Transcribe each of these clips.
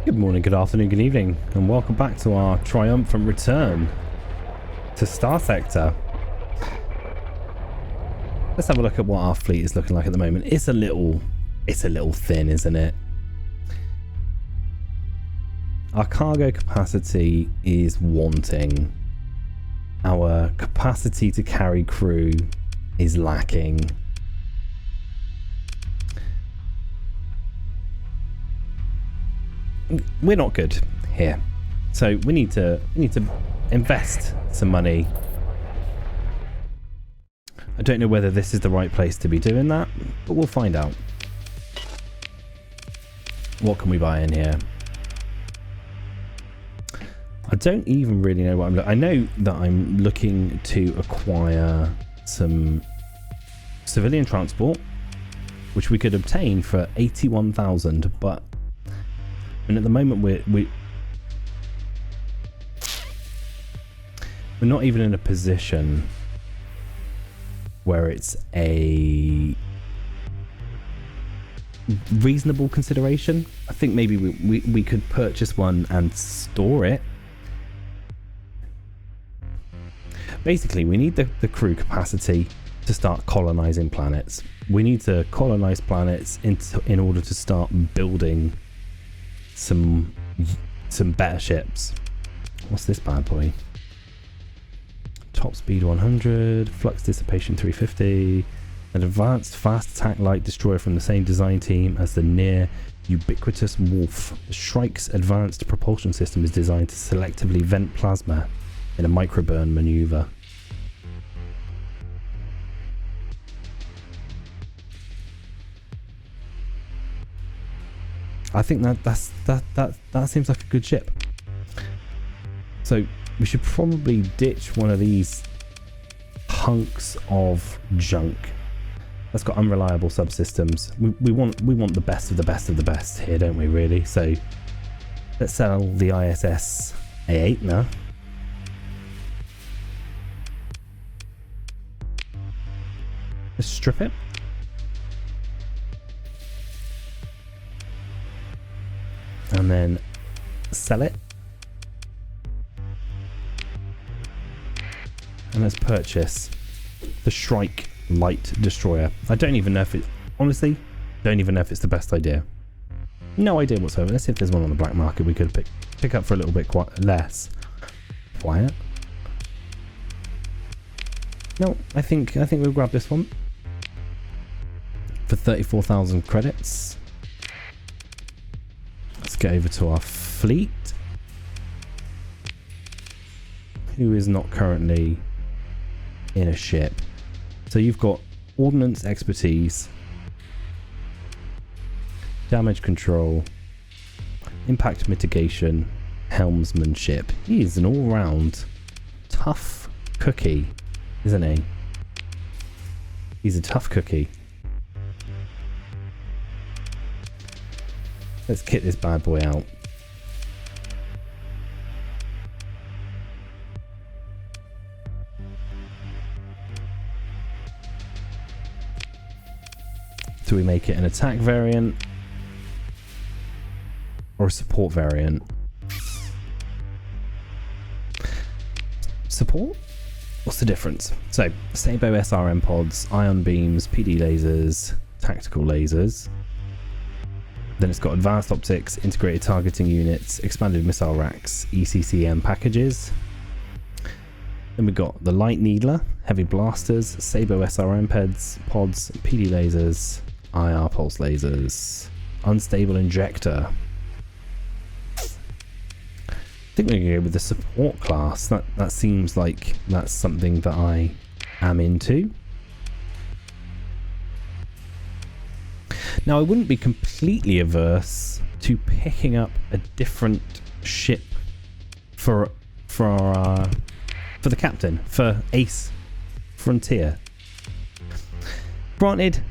Good morning, good afternoon, good evening, and welcome back to our triumphant return to Starsector. Let's have a look at what our fleet is looking like at the moment. It's a little thin, isn't it? Our cargo capacity is wanting. Our capacity to carry crew is lacking. We're not good here, so we need to invest some money. I don't know whether this is the right place to be doing that, but we'll find out. What can we buy in here? I don't even really know what I'm looking. I know that I'm looking to acquire some civilian transport, which we could obtain for 81,000, but and at the moment we're not even in a position where it's a reasonable consideration. I think maybe we could purchase one and store it. Basically, we need the crew capacity to start colonizing planets. We need to colonize planets in order to start building some better ships. What's this bad boy? Top speed 100, flux dissipation 350, an advanced fast attack light destroyer from the same design team as the near ubiquitous Wolf. The Shrike's advanced propulsion system is designed to selectively vent plasma in a microburn maneuver. I think that seems like a good ship. So we should probably ditch one of these hunks of junk that's got unreliable subsystems. We want the best of the best of the best here, don't we? Really. So let's sell the ISS A8 now. Let's strip it. And then sell it. And let's purchase the Shrike Light Destroyer. I don't even know if it... Honestly, don't even know if it's the best idea. No idea whatsoever. Let's see if there's one on the black market we could pick up for a little bit less. Quiet. No, I think we'll grab this one. For 34,000 credits. Let's get over to our fleet, who is not currently in a ship. So you've got ordnance expertise, damage control, impact mitigation, helmsmanship. He is an all-round tough cookie, isn't he? He's a tough cookie. Let's kit this bad boy out. Do we make it an attack variant or a support variant? Support? What's the difference? So, Sabo SRM pods, ion beams, PD lasers, tactical lasers. Then it's got advanced optics, integrated targeting units, expanded missile racks, ECCM packages. Then we've got the light needler, heavy blasters, Sabo SRM pods, PD lasers, IR pulse lasers, unstable injector. I think we're going to go with the support class. That seems like that's something that I am into. Now, I wouldn't be completely averse to picking up a different ship for the captain, for Ace Frontier. Granted,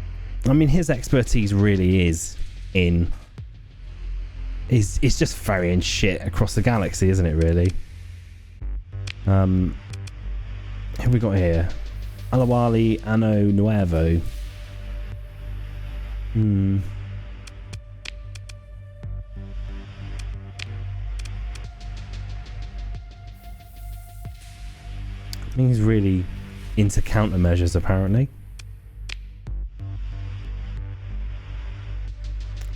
I mean, his expertise really is in... It's just ferrying shit across the galaxy, isn't it, really? Who have we got here? Alawali Ano Nuevo. He's really into countermeasures, apparently.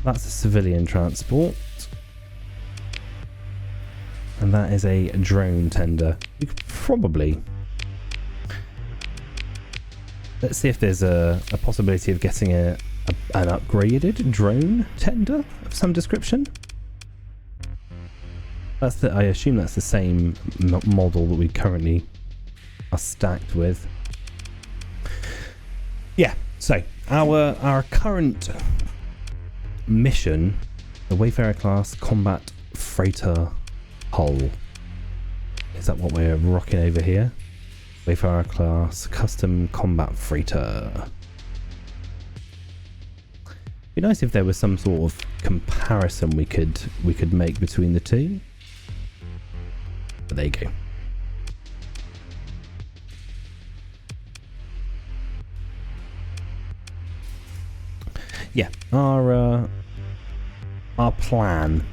That's a civilian transport. And that is a drone tender. We could probably... Let's see if there's a possibility of getting an upgraded drone tender of some description. I assume that's the same model that we currently are stacked with. Yeah, so our current mission, the Wayfarer class combat freighter hull. Is that what we're rocking over here? Wayfarer class custom combat freighter. Be nice if there was some sort of comparison we could make between the two. But there you go. Yeah, our plan.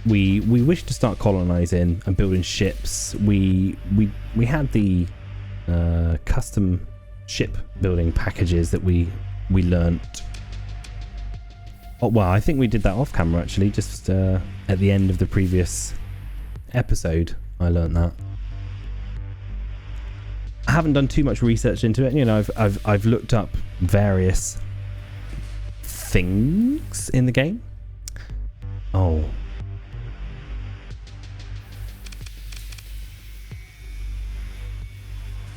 We wish to start colonizing and building ships. We had the custom ship building packages that we learnt. Oh, well, I think we did that off camera actually. Just at the end of the previous episode, I learnt that. I haven't done too much research into it. You know, I've looked up various things in the game. Oh.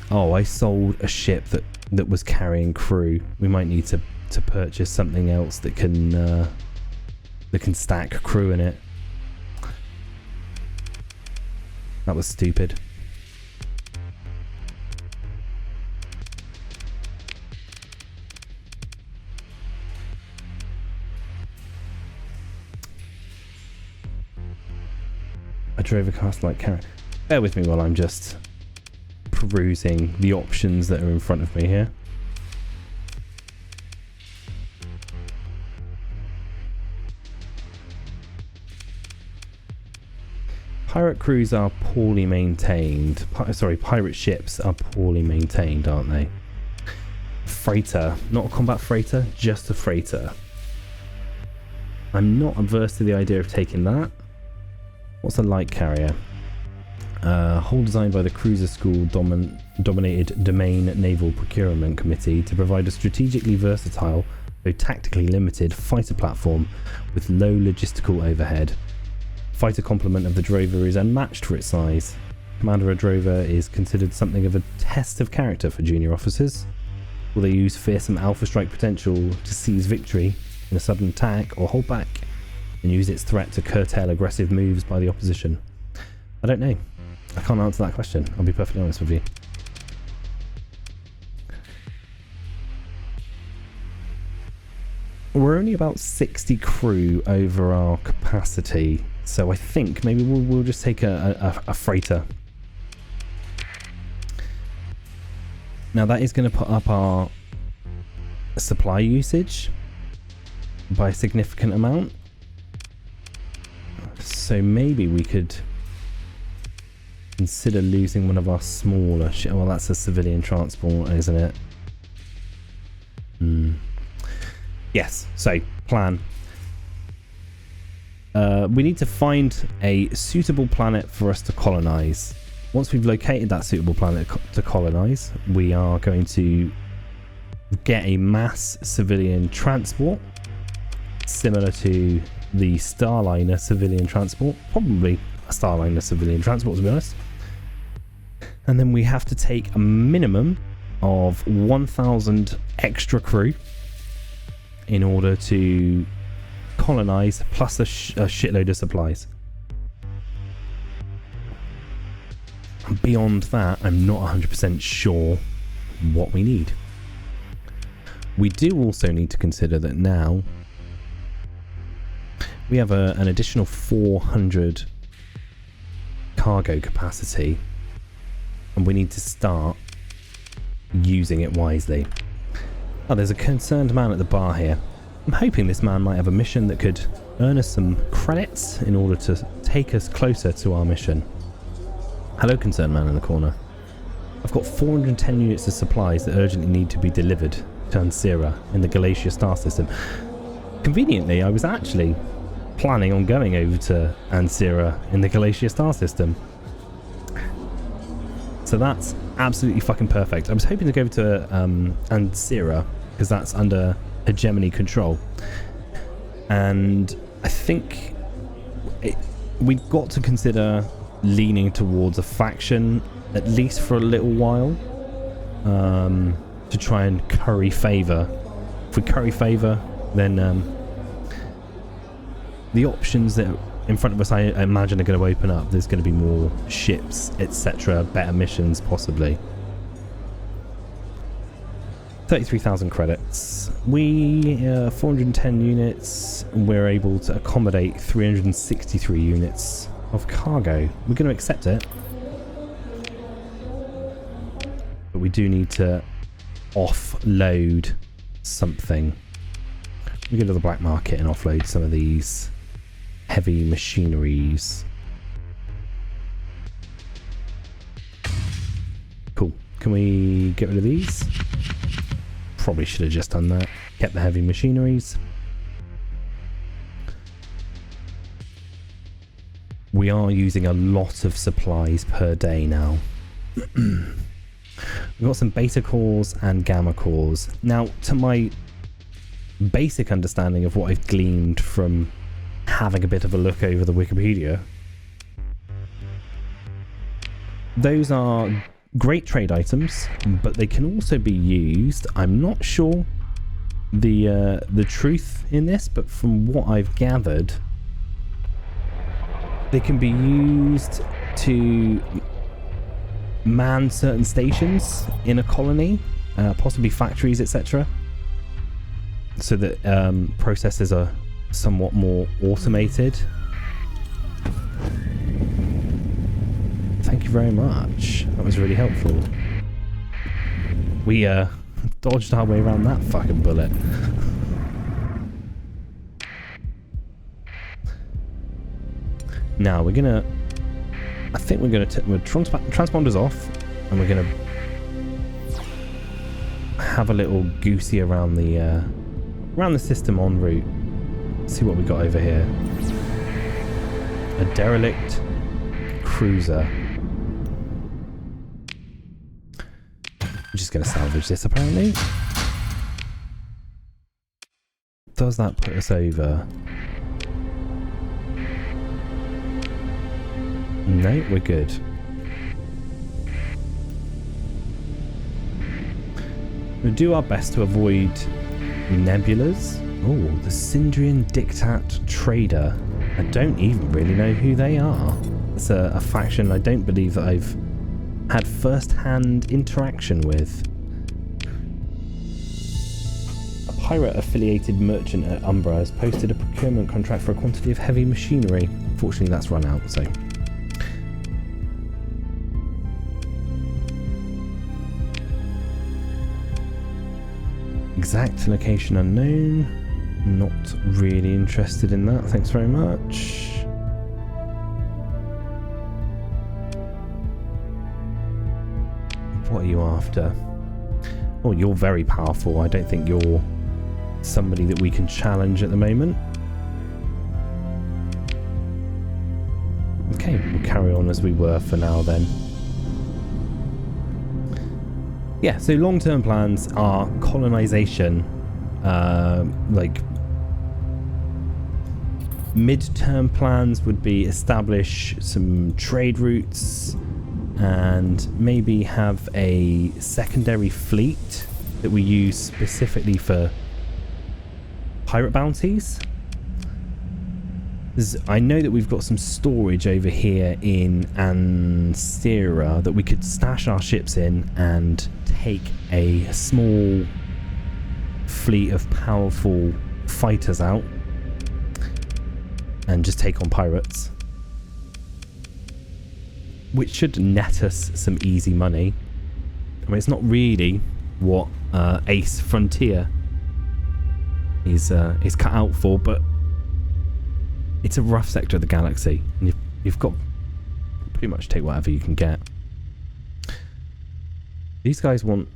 Oh, I sold a ship that was carrying crew. We might need to purchase something else that can stack crew in it. That was stupid. I drove a cast like carrot. Bear with me while I'm just perusing the options that are in front of me here. Pirate crews are poorly maintained. Pirate ships are poorly maintained, aren't they? Freighter. Not a combat freighter, just a freighter. I'm not averse to the idea of taking that. What's a light carrier? Hull designed by the Cruiser School dominated Domain Naval Procurement Committee to provide a strategically versatile, though tactically limited, fighter platform with low logistical overhead. Fighter complement of the Drover is unmatched for its size. Commander of Drover is considered something of a test of character for junior officers. Will they use fearsome alpha strike potential to seize victory in a sudden attack, or hold back and use its threat to curtail aggressive moves by the opposition? I don't know. I can't answer that question, I'll be perfectly honest with you. We're only about 60 crew over our capacity, so I think maybe we'll just take a freighter. Now that is going to put up our supply usage by a significant amount. So maybe we could consider losing one of our smaller ships. Well, that's a civilian transport, isn't it? Yes, so plan. We need to find a suitable planet for us to colonize. Once we've located that suitable planet to colonize, we are going to get a mass civilian transport similar to the Starliner civilian transport. Probably a Starliner civilian transport, to be honest. And then we have to take a minimum of 1,000 extra crew in order to colonize, plus a shitload of supplies. Beyond that, I'm not 100% sure what we need. We do also need to consider that now we have an additional 400 cargo capacity, and we need to start using it wisely. Oh, there's a concerned man at the bar here. I'm hoping this man might have a mission that could earn us some credits in order to take us closer to our mission. Hello, concerned man in the corner. I've got 410 units of supplies that urgently need to be delivered to Ansira in the Galatia star system. Conveniently, I was actually planning on going over to Ansira in the Galatia star system. So that's absolutely fucking perfect. I was hoping to go over to Ansira because that's under hegemony control. And I think we've got to consider leaning towards a faction at least for a little while, to try and curry favour. If we curry favour, then the options that are in front of us, I imagine, are going to open up. There's going to be more ships, etc., better missions, possibly. 33,000 credits. We 410 units. We're able to accommodate 363 units of cargo. We're going to accept it, but we do need to offload something. We go to the black market and offload some of these heavy machineries. Cool. Can we get rid of these? Probably should have just done that. Kept the heavy machineries. We are using a lot of supplies per day now. We've got some beta cores and gamma cores. Now, to my basic understanding of what I've gleaned from having a bit of a look over the Wikipedia, those are great trade items, but they can also be used. I'm not sure the truth in this, but from what I've gathered, they can be used to man certain stations in a colony, possibly factories, etc., so that processes are somewhat more automated. Thank you very much. That was really helpful. We dodged our way around that fucking bullet. Now we're gonna, I think we're gonna transponders off, and we're gonna have a little goosey around the system en route. See what we got over here. A derelict cruiser. I'm just gonna salvage this apparently. Does that put us over? No, we're good. We'll do our best to avoid nebulas. Oh, the Syndrian Diktat Trader. I don't even really know who they are. It's a faction I don't believe that I've had first-hand interaction with. A pirate-affiliated merchant at Umbra has posted a procurement contract for a quantity of heavy machinery. Unfortunately, that's run out, so... Exact location unknown. Not really interested in that, thanks very much. What are you after? Oh, you're very powerful. I don't think you're somebody that we can challenge at the moment. Okay, we'll carry on as we were for now then. Yeah, so long-term plans are colonization, like mid-term plans would be establish some trade routes and maybe have a secondary fleet that we use specifically for pirate bounties. I know that we've got some storage over here in Ansira that we could stash our ships in and take a small fleet of powerful fighters out and just take on pirates, which should net us some easy money. I mean, it's not really what Ace Frontier is cut out for, but it's a rough sector of the galaxy, and you've got to pretty much take whatever you can get. These guys want...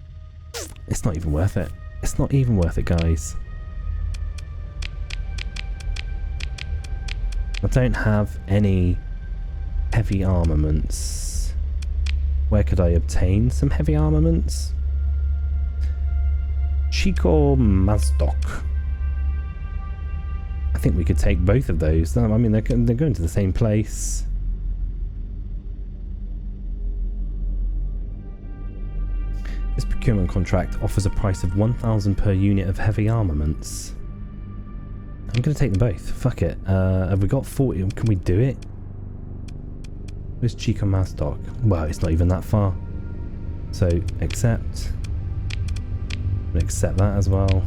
It's not even worth it. It's not even worth it, guys. I don't have any heavy armaments. Where could I obtain some heavy armaments? Chico Mazdok. I think we could take both of those. I mean, they're going to the same place. This procurement contract offers a price of 1,000 per unit of heavy armaments. I'm going to take them both. Fuck it. Have we got 40? Can we do it? Where's Chico Mazdok? Well, it's not even that far. So, accept. Accept that as well.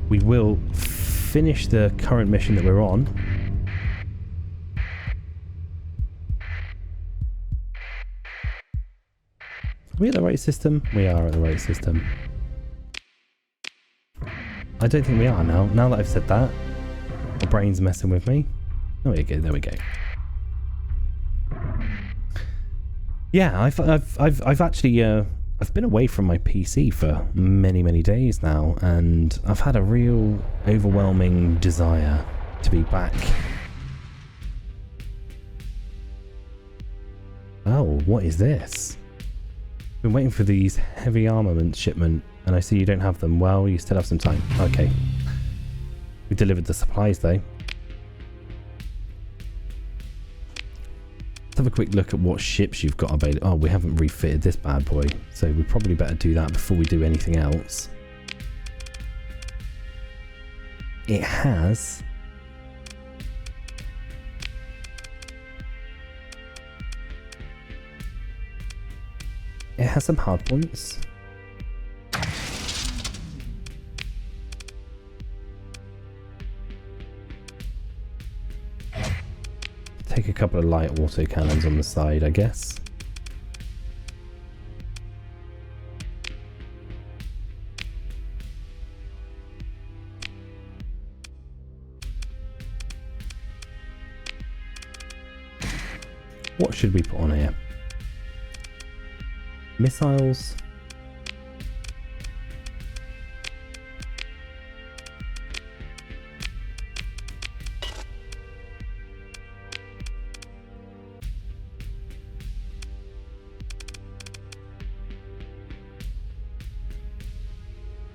We will finish the current mission that we're on. Are we at the right system? We are at the right system. I don't think we are now. Now that I've said that, my brain's messing with me. There we go. There we go. Yeah, I've actually I've been away from my PC for many days now, and I've had a real overwhelming desire to be back. Oh, what is this? Been waiting for these heavy armament shipment, and I see you don't have them. Well, you still have some time. Okay. We delivered the supplies though. Let's have a quick look at what ships you've got available. Oh, we haven't refitted this bad boy, so we probably better do that before we do anything else. It has... It has some hard points. Take a couple of light autocannons on the side, I guess. What should we put on here? Missiles.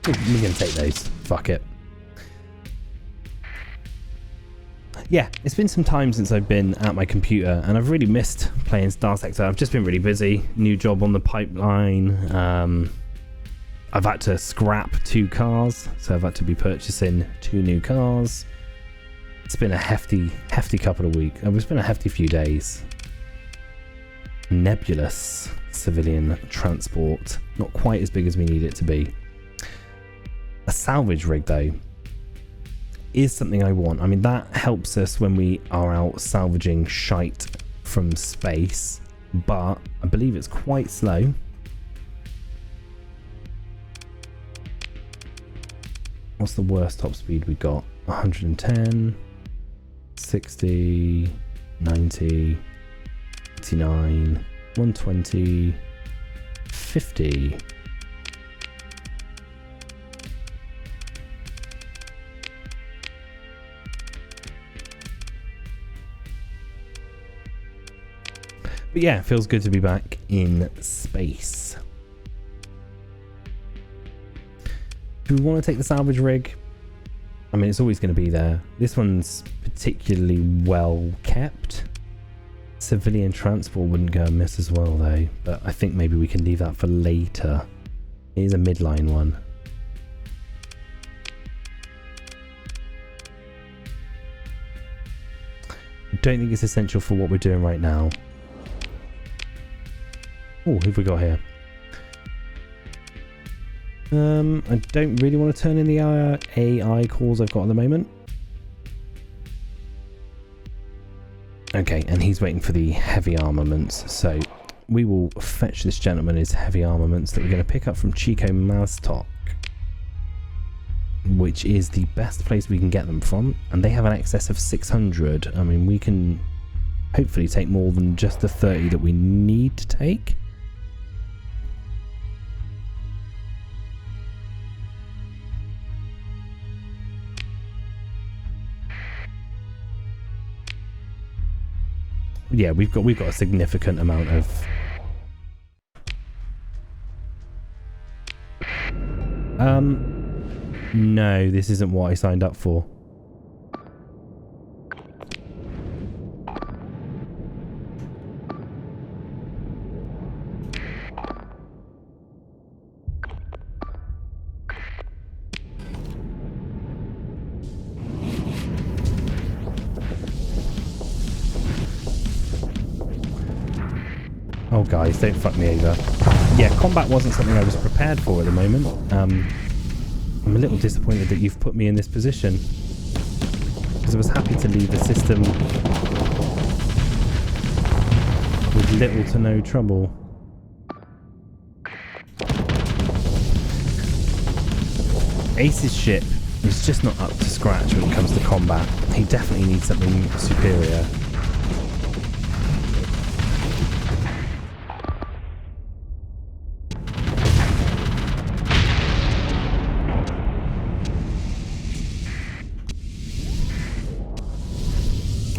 We're gonna take those. Fuck it. Yeah, it's been some time since I've been at my computer, and I've really missed playing Starsector. I've just been really busy. New job on the pipeline. I've had to scrap 2 cars, so I've had to be purchasing 2 new cars. It's been a hefty couple of weeks. It's been a hefty few days. Nebulous civilian transport. Not quite as big as we need it to be. A salvage rig, though, is something I want. I mean, that helps us when we are out salvaging shite from space, but I believe it's quite slow. What's the worst top speed we got? 110, 60, 90, 89, 120, 50. But yeah, it feels good to be back in space. Do we want to take the salvage rig? I mean, it's always going to be there. This one's particularly well kept. Civilian transport wouldn't go amiss as well, though. But I think maybe we can leave that for later. It is a midline one. I don't think it's essential for what we're doing right now. Oh, who have we got here? I don't really want to turn in the AI calls I've got at the moment. Okay, and he's waiting for the heavy armaments. So we will fetch this gentleman his heavy armaments that we're going to pick up from Chico Mazdok, which is the best place we can get them from. And they have an excess of 600. I mean, we can hopefully take more than just the 30 that we need to take. Yeah, we've got a significant amount of no, this isn't what I signed up for. Oh guys, don't fuck me over. Yeah, combat wasn't something I was prepared for at the moment. I'm a little disappointed that you've put me in this position, because I was happy to leave the system with little to no trouble. Ace's ship is just not up to scratch when it comes to combat. He definitely needs something superior.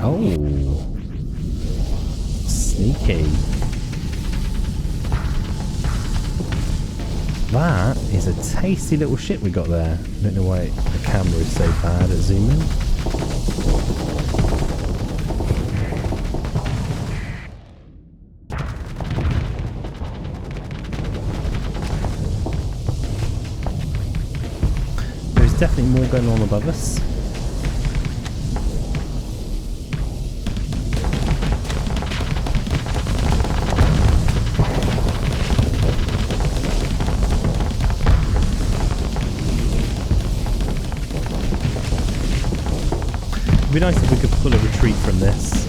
Oh, sneaky. That is a tasty little ship we got there. I don't know why the camera is so bad at zooming. There's definitely more going on above us. It'd be nice if we could pull a retreat from this.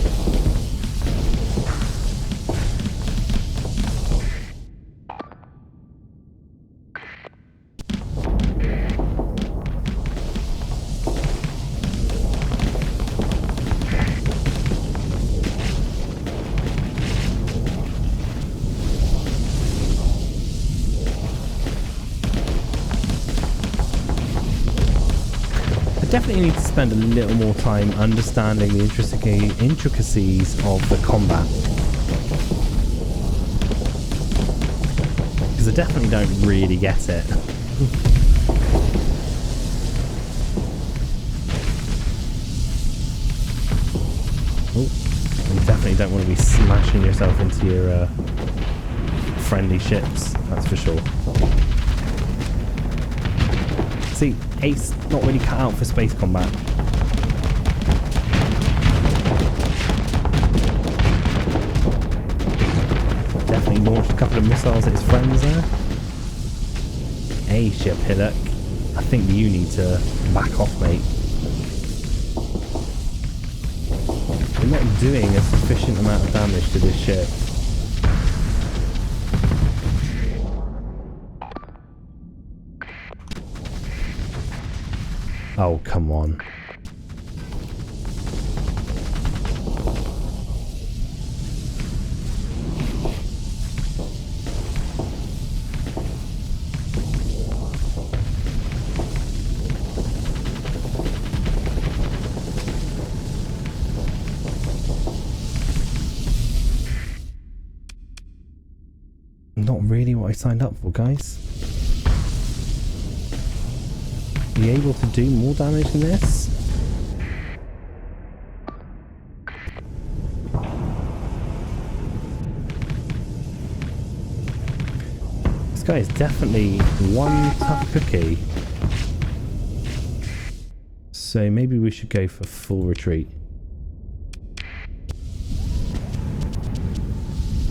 Definitely need to spend a little more time understanding the intricacies of the combat, because I definitely don't really get it. Oh, you definitely don't want to be smashing yourself into your friendly ships, that's for sure. See, Ace not really cut out for space combat. Definitely launched a couple of missiles at his friends there. Ace, you pillock. I think you need to back off, mate. You're not doing a sufficient amount of damage to this ship. Oh, come on. Not really what I signed up for, guys. Are you able to do more damage than this? This guy is definitely one tough cookie. So maybe we should go for full retreat.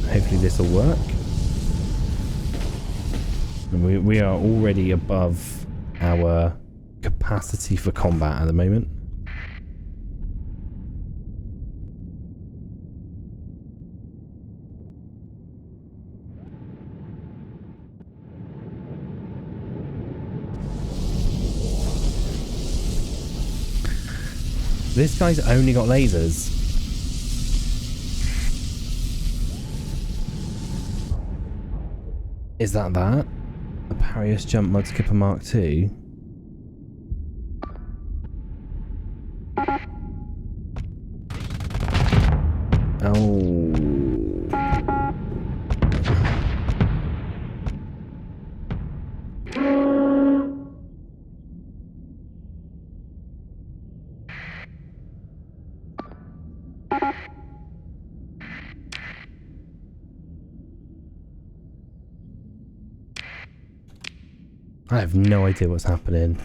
Hopefully this will work. And we are already above our capacity for combat at the moment. This guy's only got lasers. Is that that? A Parius Jump Mudskipper Mark II? Oh. I have no idea what's happening.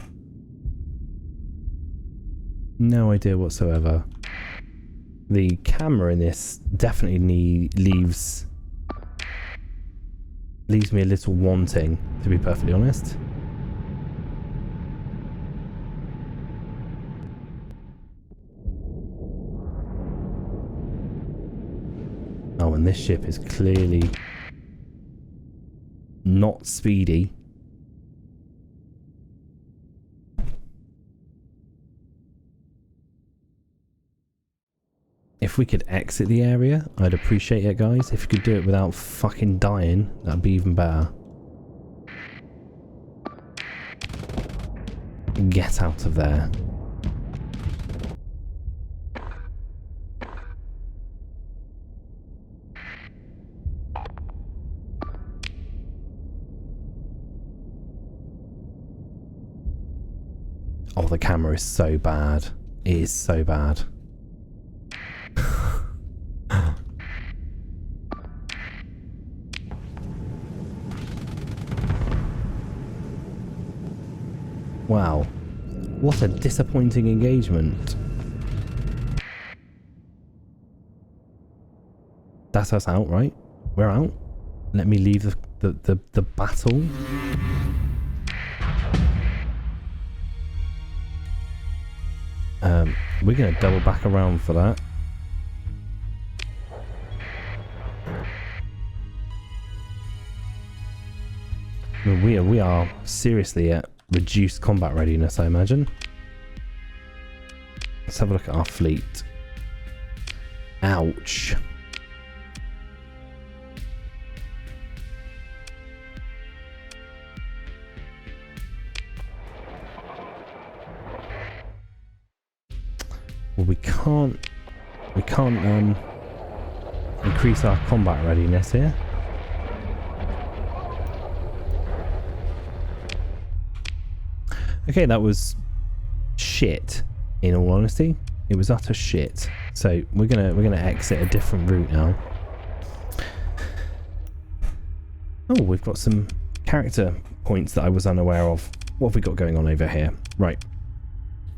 No idea whatsoever. The camera in this definitely leaves me a little wanting, to be perfectly honest. Oh, and this ship is clearly not speedy. If we could exit the area, I'd appreciate it, guys. If you could do it without fucking dying, that'd be even better. Get out of there. Oh, the camera is so bad. It is so bad. Wow. What a disappointing engagement. That's us out, right? We're out. Let me leave the battle. We're going to double back around for that. We are seriously at reduced combat readiness, I imagine. Let's have a look at our fleet. Ouch. Well, we can't increase our combat readiness here. Okay, that was shit, in all honesty. It was utter shit. So we're gonna exit a different route now. Oh, we've got some character points that I was unaware of. What have we got going on over here? Right.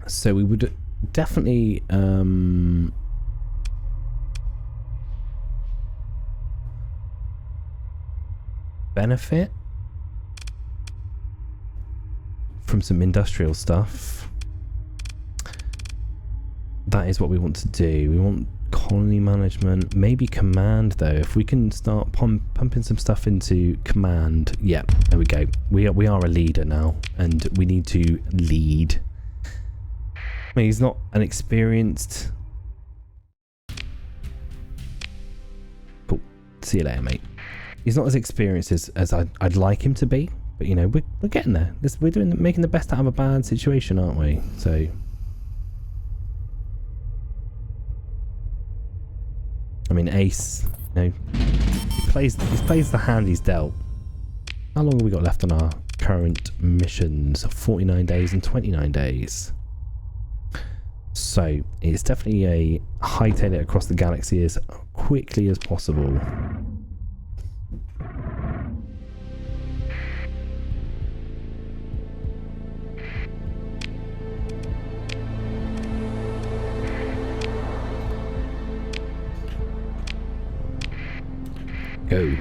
So we would definitely benefit from some industrial stuff. That is what we want to do. We want colony management, maybe command though. If we can start pumping some stuff into command. Yep, there we go. We are a leader now, and we need to lead. I mean, he's not an experienced... Cool. See you later, mate. He's not as experienced as I'd like him to be. But, you know, we're getting there. We're making the best out of a bad situation, aren't we? So... I mean, Ace, you know, he plays the hand he's dealt. How long have we got left on our current missions? 49 days and 29 days. So, it's definitely a hightail it across the galaxy as quickly as possible. Go.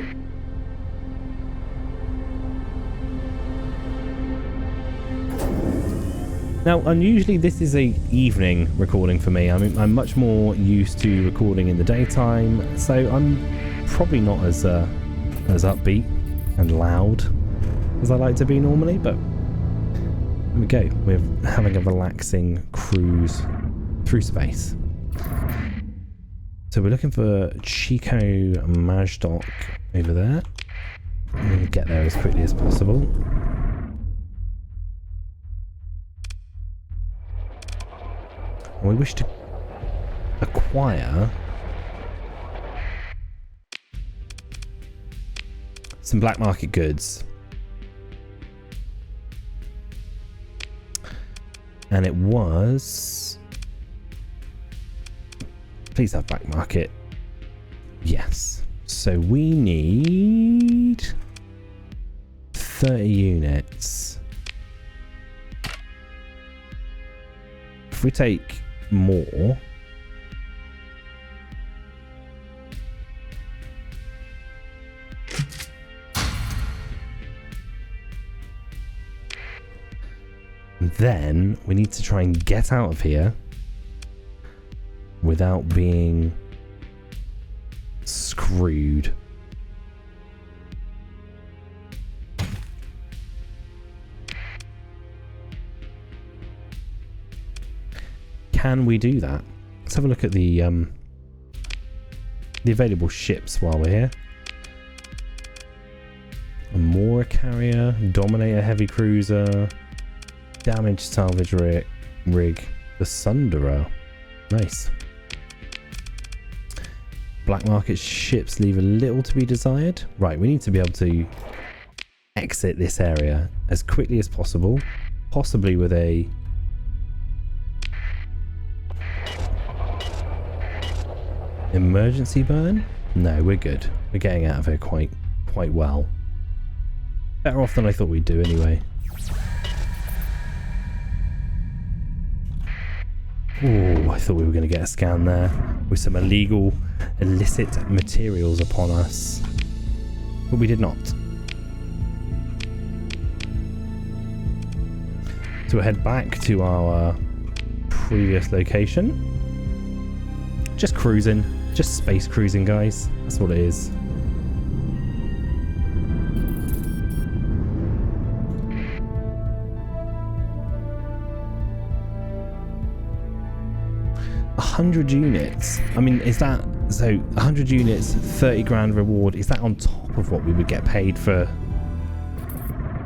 Now, unusually this is a evening recording for me. I mean, I'm much more used to recording in the daytime, so I'm probably not as upbeat and loud as I like to be normally, but there we go. We're having a relaxing cruise through space. So we're looking for Chico Majdoc over there. I'm going to get there as quickly as possible. We wish to acquire some black market goods. And it was... Please have black market. Yes. So we need 30 units. If we take more, then we need to try and get out of here without being screwed. Can we do that? Let's have a look at the available ships while we're here. A Mora carrier, Dominator heavy cruiser, damaged salvage rig, the Sunderer. Nice. Black market ships leave a little to be desired. Right, we need to be able to exit this area as quickly as possible, possibly with a emergency burn? No, we're good. We're getting out of here quite well. Better off than I thought we'd do anyway. Oh, I thought we were going to get a scan there with some illicit materials upon us. But we did not. So we'll head back to our previous location. Just cruising. Just space cruising, guys. That's what it is. $100 units. I mean, is that... So, 100 units, 30 grand reward. Is that on top of what we would get paid for?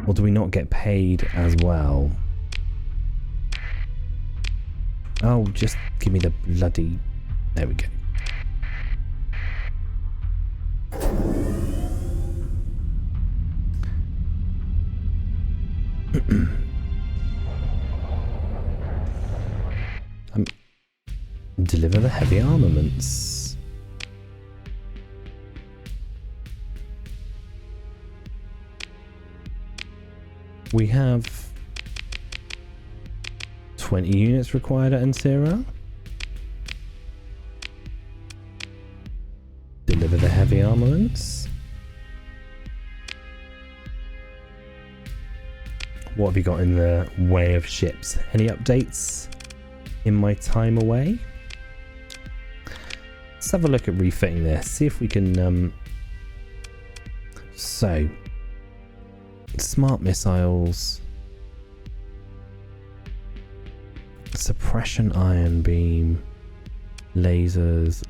Or do we not get paid as well? Oh, just give me the bloody... There we go. Deliver the heavy armaments. We have 20 units required at Ensera. Deliver the heavy armaments. What have you got in the way of ships? Any updates in my time away? Let's have a look at refitting this. See if we can... So, smart missiles. Suppression iron beam. Lasers.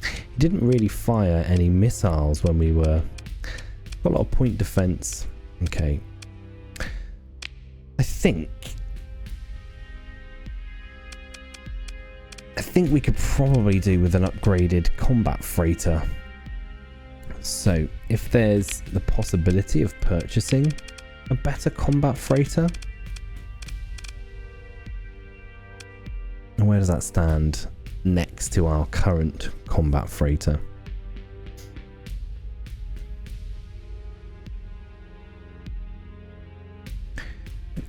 He didn't really fire any missiles when we were... Got a lot of point defense. Okay. I think we could probably do with an upgraded combat freighter. So, if there's the possibility of purchasing a better combat freighter, and where does that stand next to our current combat freighter?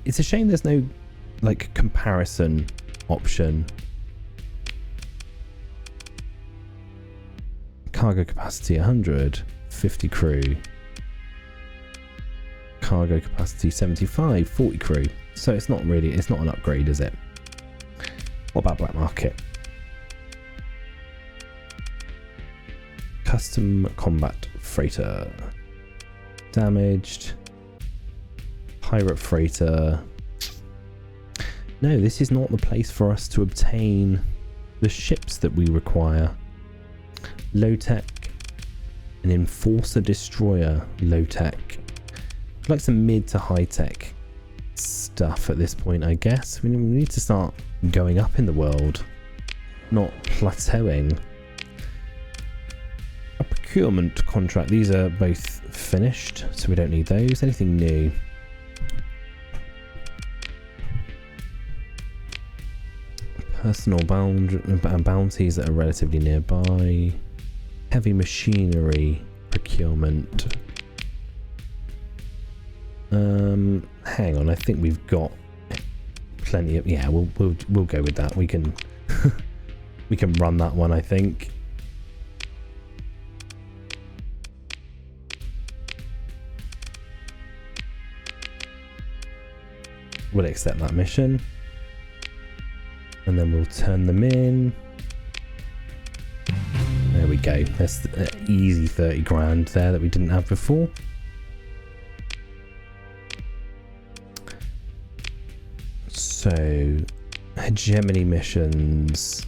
It's a shame there's no like comparison option. Cargo capacity 100, 50 crew. Cargo capacity 75, 40 crew. So it's not an upgrade, is it? What about black market? Custom combat freighter. Damaged. Pirate freighter. No, this is not the place for us to obtain the ships that we require. Low tech An enforcer destroyer, low tech. I'd like some mid to high tech stuff at this point, I guess. We need to start going up in the world, not plateauing. A procurement contract. These are both finished, so we don't need those. Anything new? Personal bounties that are relatively nearby. Heavy machinery procurement. Hang on, I think we've got plenty of. Yeah, we'll go with that. We can we can run that one, I think. We'll accept that mission, and then we'll turn them in. There we go. That's easy 30 grand there that we didn't have before. So, hegemony missions.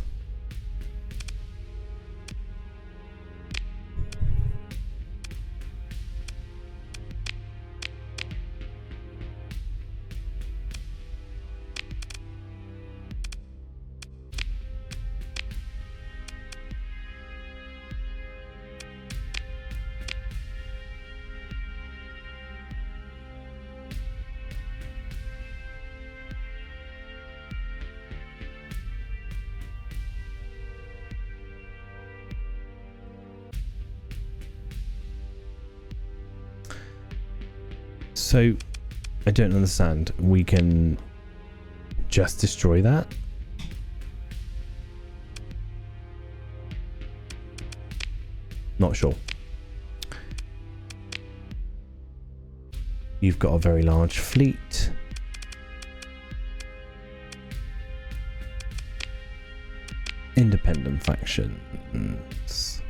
So, I don't understand. We can just destroy that? Not sure. You've got a very large fleet. Independent factions.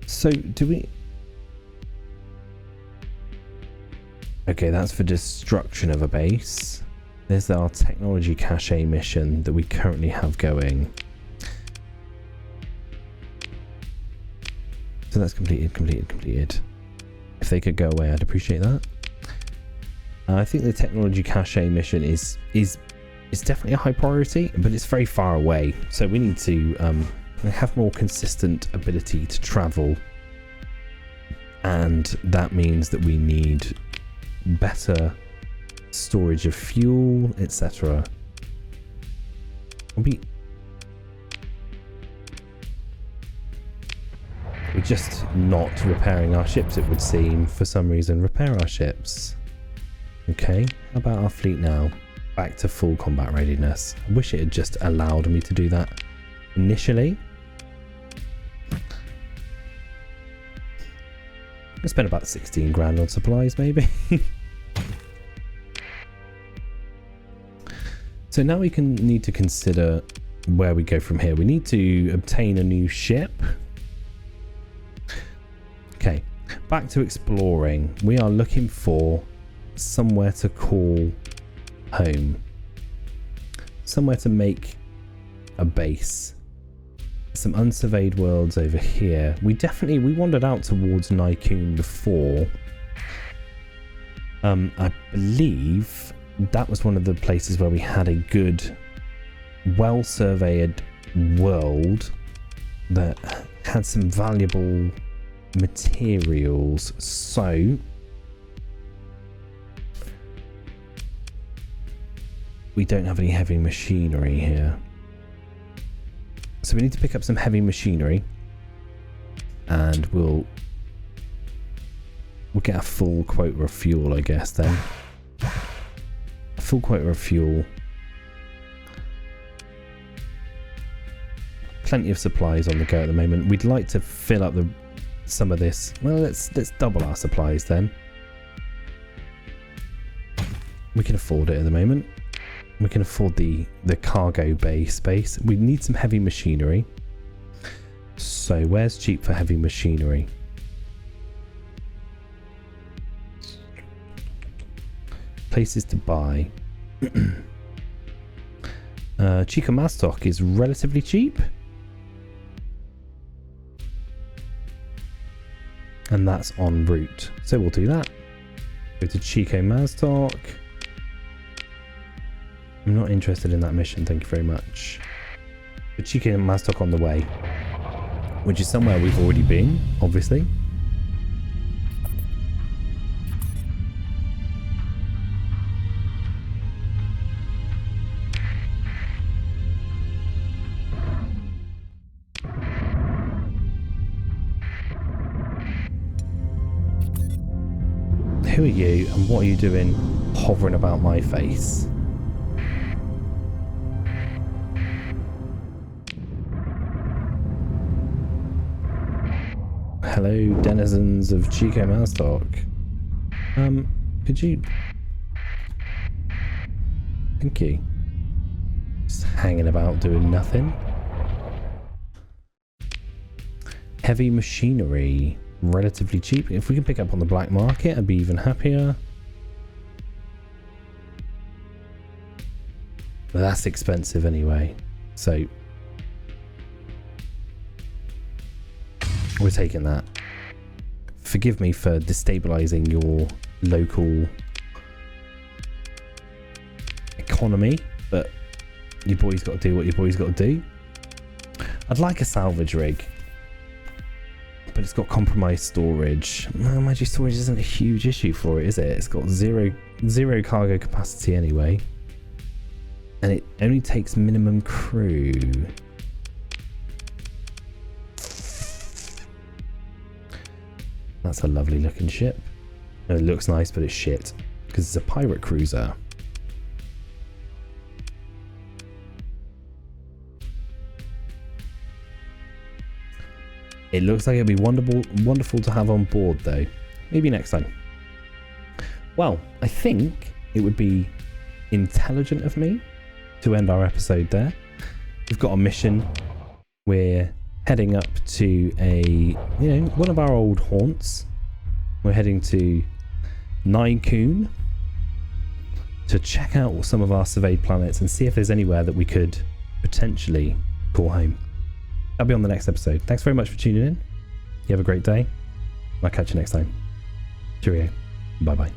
So, do we... Okay, that's for destruction of a base. There's our technology cache mission that we currently have going. So that's completed. If they could go away, I'd appreciate that. I think the technology cache mission is definitely a high priority, but it's very far away. So we need to have more consistent ability to travel. And that means that we need better storage of fuel, etc. We're just not repairing our ships, it would seem. For some reason, repair our ships. Okay, how about our fleet now? Back to full combat readiness. I wish it had just allowed me to do that initially. I spent about 16 grand on supplies, maybe. So now we need to consider where we go from here. We need to obtain a new ship. Okay, back to exploring. We are looking for somewhere to call home. Somewhere to make a base. Some unsurveyed worlds over here. We wandered out towards Nykun before. I believe that was one of the places where we had a good, well surveyed world that had some valuable materials. So we don't have any heavy machinery here. So we need to pick up some heavy machinery, and we'll get a full quota of fuel, I guess, then. A full quota of fuel. Plenty of supplies on the go at the moment. We'd like to fill up some of this. Well, let's double our supplies then. We can afford it at the moment. We can afford the cargo bay space. We need some heavy machinery. So where's cheap for heavy machinery? Places to buy. Chica Maztok is relatively cheap. And that's en route. So we'll do that. Go to Chico Maztok. I'm not interested in that mission, thank you very much. But Chico Maztok on the way. Which is somewhere we've already been, obviously. Who are you and what are you doing hovering about my face? Hello, denizens of Chico Maztok. Could you... Thank you. Just hanging about doing nothing. Heavy machinery. Relatively cheap. If we can pick up on the black market, I'd be even happier. But that's expensive anyway. So we're taking that. Forgive me for destabilizing your local economy, but your boy's got to do what your boy's got to do. I'd like a salvage rig, but it's got compromised storage. Well, magic storage isn't a huge issue for it, is it? It's got zero cargo capacity anyway. And it only takes minimum crew. That's a lovely looking ship. No, it looks nice, but it's shit. Because it's a pirate cruiser. It looks like it'd be wonderful to have on board, though. Maybe next time. Well, I think it would be intelligent of me to end our episode there. We've got a mission. We're heading up to one of our old haunts. We're heading to Nykun to check out some of our surveyed planets and see if there's anywhere that we could potentially call home. That'll be on the next episode. Thanks very much for tuning in. You have a great day. I'll catch you next time. Cheerio. Bye bye.